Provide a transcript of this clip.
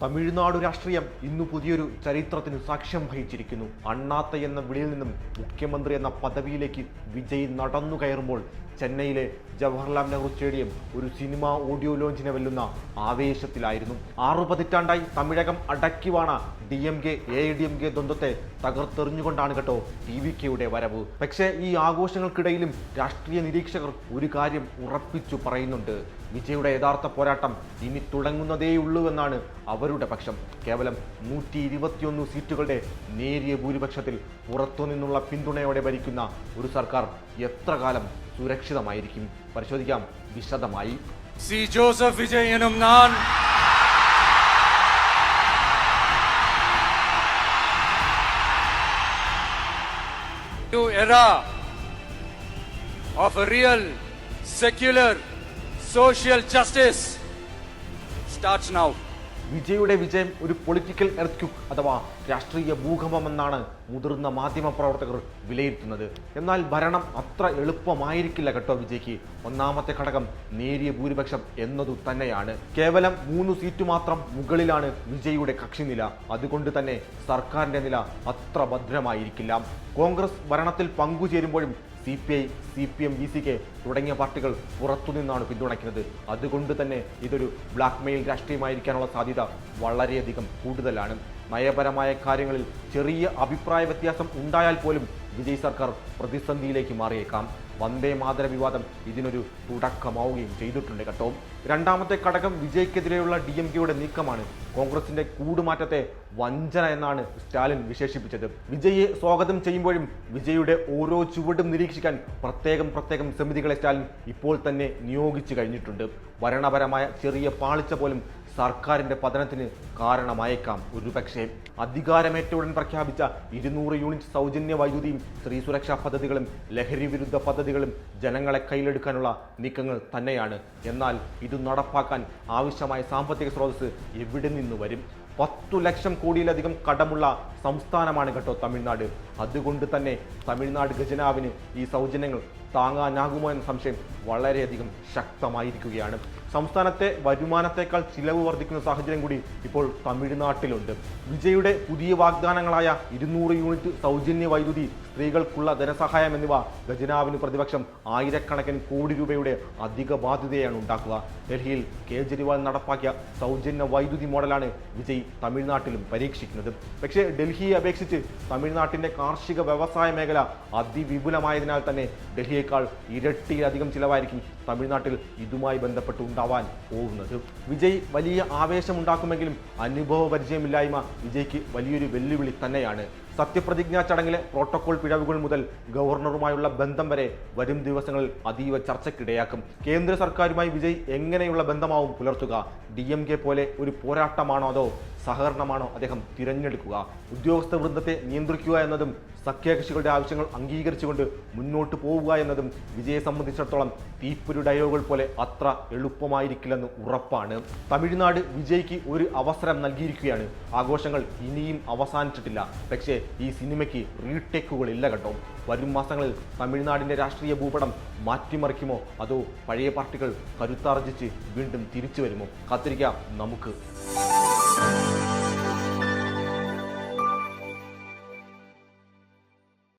തമിഴ്നാട് രാഷ്ട്രീയം ഇന്നു പുതിയൊരു ചരിത്രത്തിന് സാക്ഷ്യം വഹിച്ചിരിക്കുന്നു. അണ്ണാത്ത എന്ന വിളിയിൽ നിന്നും മുഖ്യമന്ത്രി എന്ന പദവിയിലേക്ക് വിജയ് നടന്നു കയറുമ്പോൾ ചെന്നൈയിലെ ജവഹർലാൽ നെഹ്റു സ്റ്റേഡിയം ഒരു സിനിമ ഓഡിയോ ലോഞ്ചിനെ വെല്ലുന്ന ആവേശത്തിലായിരുന്നു. 6 പതിറ്റാണ്ടായി തമിഴകം അടക്കിവാണ DMK AIDMK ദ്വന്ദ്വത്തെ തകർത്തെറിഞ്ഞുകൊണ്ടാണ് കേട്ടോ TVKയുടെ വരവ്. പക്ഷേ ഈ ആഘോഷങ്ങൾക്കിടയിലും രാഷ്ട്രീയ നിരീക്ഷകർ ഒരു കാര്യം ഉറപ്പിച്ചു പറയുന്നുണ്ട്. വിജയുടെ യഥാർത്ഥ പോരാട്ടം ഇനി തുടങ്ങുന്നതേയുള്ളൂ എന്നാണ് അവരുടെ പക്ഷം. കേവലം 121 സീറ്റുകളുടെ നേരിയ ഭൂരിപക്ഷത്തിൽ പുറത്തുനിന്നുള്ള പിന്തുണയോടെ ഭരിക്കുന്ന ഒരു സർക്കാർ എത്ര കാലം സുരക്ഷിതമായിരിക്കും? പരിശോധിക്കാം വിശദമായി. സി ജോസഫ് വിജയനും ഞാൻ new era of a real secular social justice starts now. വിജയുടെ വിജയം ഒരു പൊളിറ്റിക്കൽ എർത്ത്ക്വേക്ക് അഥവാ രാഷ്ട്രീയ ഭൂകമ്പമെന്നാണ് മുതിർന്ന മാധ്യമ പ്രവർത്തകർ വിലയിരുത്തുന്നത്. എന്നാൽ ഭരണം അത്ര എളുപ്പമായിരിക്കില്ല കേട്ടോ വിജയ്ക്ക്. ഒന്നാമത്തെ ഘടകം നേരിയ ഭൂരിപക്ഷം എന്നതു തന്നെയാണ്. കേവലം 3 സീറ്റ് മാത്രം മുകളിലാണ് വിജയുടെ കക്ഷിനില. അതുകൊണ്ട് തന്നെ സർക്കാരിന്റെ നില അത്ര ഭദ്രമായിരിക്കില്ല. കോൺഗ്രസ് ഭരണത്തിൽ പങ്കുചേരുമ്പോഴും CPI, CPM, VCK തുടങ്ങിയ പാർട്ടികൾ പുറത്തുനിന്നാണ് പിന്തുണയ്ക്കുന്നത്. അതുകൊണ്ട് തന്നെ ഇതൊരു ബ്ലാക്ക് മെയിൽ രാഷ്ട്രീയമായിരിക്കാനുള്ള സാധ്യത വളരെയധികം കൂടുതലാണ്. നയപരമായ കാര്യങ്ങളിൽ ചെറിയ അഭിപ്രായ വ്യത്യാസം ഉണ്ടായാൽ പോലും വിജയ് സർക്കാർ പ്രതിസന്ധിയിലേക്ക് മാറിയേക്കാം. വന്ദേ മാതര വിവാദം ഇതിനൊരു തുടക്കമാവുകയും ചെയ്തിട്ടുണ്ട് കേട്ടോ. രണ്ടാമത്തെ ഘടകം വിജയ്ക്കെതിരെയുള്ള DMKയുടെ നീക്കമാണ്. കോൺഗ്രസിന്റെ കൂടുമാറ്റത്തെ വഞ്ചന എന്നാണ് സ്റ്റാലിൻ വിശേഷിപ്പിച്ചത്. വിജയെ സ്വാഗതം ചെയ്യുമ്പോഴും വിജയുടെ ഓരോ ചുവടും നിരീക്ഷിക്കാൻ പ്രത്യേകം സമിതികളെ സ്റ്റാലിൻ ഇപ്പോൾ തന്നെ നിയോഗിച്ചു കഴിഞ്ഞിട്ടുണ്ട്. ഭരണപരമായ ചെറിയ പാളിച്ച പോലും സർക്കാരിന്റെ പതനത്തിന് കാരണമായേക്കാം. ഒരുപക്ഷെ അധികാരമേറ്റ ഉടൻ പ്രഖ്യാപിച്ച 200 യൂണിറ്റ് സൗജന്യ വൈദ്യുതിയും സ്ത്രീ സുരക്ഷാ പദ്ധതികളും ലഹരി വിരുദ്ധ പദ്ധതികളും ജനങ്ങളെ കയ്യിലെടുക്കാനുള്ള നീക്കങ്ങൾ തന്നെയാണ്. എന്നാൽ ഇത് നടപ്പാക്കാൻ ആവശ്യമായ സാമ്പത്തിക സ്രോതസ് എവിടെ നിന്ന് വരും? 10 ലക്ഷം കോടിയിലധികം കടമുള്ള സംസ്ഥാനമാണ് കേട്ടോ തമിഴ്നാട്. അതുകൊണ്ട് തന്നെ തമിഴ്നാട് ഖജനാവിന് ഈ സൗജന്യങ്ങൾ താങ്ങാനാകുമോ എന്ന സംശയം വളരെയധികം ശക്തമായിരിക്കുകയാണ്. സംസ്ഥാനത്തെ വരുമാനത്തേക്കാൾ ചിലവ് വർദ്ധിക്കുന്ന സാഹചര്യം കൂടി ഇപ്പോൾ തമിഴ്നാട്ടിലുണ്ട്. വിജയുടെ പുതിയ വാഗ്ദാനങ്ങളായ 200 യൂണിറ്റ് സൗജന്യ വൈദ്യുതി, സ്ത്രീകൾക്കുള്ള ധനസഹായം എന്നിവ ഖജനാവിന് പ്രതിപക്ഷം ആയിരക്കണക്കിന് കോടി രൂപയുടെ അധിക ബാധ്യതയാണ് ഉണ്ടാക്കുക. ഡൽഹിയിൽ കേജ്രിവാൾ നടപ്പാക്കിയ സൗജന്യ വൈദ്യുതി മോഡലാണ് വിജയ് തമിഴ്നാട്ടിലും പരീക്ഷിക്കുന്നത്. പക്ഷേ ഡൽഹിയെ അപേക്ഷിച്ച് തമിഴ്നാട്ടിന്റെ കാർഷിക വ്യവസായ മേഖല അതിവിപുലമായതിനാൽ തന്നെ ഡൽഹിയേക്കാൾ ഇരട്ടിയിലധികം ചിലവായിരിക്കും തമിഴ്നാട്ടിൽ ഇതുമായി ബന്ധപ്പെട്ട് ഉണ്ടാവാൻ പോകുന്നത്. വിജയ് വലിയ ആവേശമുണ്ടാക്കുമെങ്കിലും അനുഭവ പരിചയമില്ലായ്മ വിജയ്ക്ക് വലിയൊരു വെല്ലുവിളി തന്നെയാണ്. സത്യപ്രതിജ്ഞാ ചടങ്ങിലെ പ്രോട്ടോകോൾ പിഴവുകൾ മുതൽ ഗവർണറുമായുള്ള ബന്ധം വരെ വരും ദിവസങ്ങളിൽ അതീവ ചർച്ചയ്ക്കിടയാക്കും. കേന്ദ്ര സർക്കാരുമായി വിജയ് എങ്ങനെയുള്ള ബന്ധമാവും പുലർത്തുക? DMK പോലെ ഒരു പോരാട്ടമാണോ അതോ സഹകരണമാണോ അദ്ദേഹം തിരഞ്ഞെടുക്കുക? ഉദ്യോഗസ്ഥ വൃന്ദത്തെ നിയന്ത്രിക്കുക എന്നതും സഖ്യകക്ഷികളുടെ ആവശ്യങ്ങൾ അംഗീകരിച്ചുകൊണ്ട് മുന്നോട്ട് പോവുക എന്നതും വിജയെ സംബന്ധിച്ചിടത്തോളം തീപ്പൊരു ഡയലോഗുകൾ പോലെ അത്ര എളുപ്പമായിരിക്കില്ലെന്ന് ഉറപ്പാണ്. തമിഴ്നാട് വിജയ്ക്ക് ഒരു അവസരം നൽകിയിരിക്കുകയാണ്. ആഘോഷങ്ങൾ ഇനിയും അവസാനിച്ചിട്ടില്ല. പക്ഷേ ഈ സിനിമയ്ക്ക് റീടേക്കുകൾ ഇല്ല കേട്ടോ. വരും മാസങ്ങളിൽ തമിഴ്നാടിന്റെ രാഷ്ട്രീയ ഭൂപടം മാറ്റിമറിക്കുമോ അതോ പഴയ പാർട്ടികൾ കരുത്താർജിച്ച് വീണ്ടും തിരിച്ചു വരുമോ? കാത്തിരിക്കാം നമുക്ക്.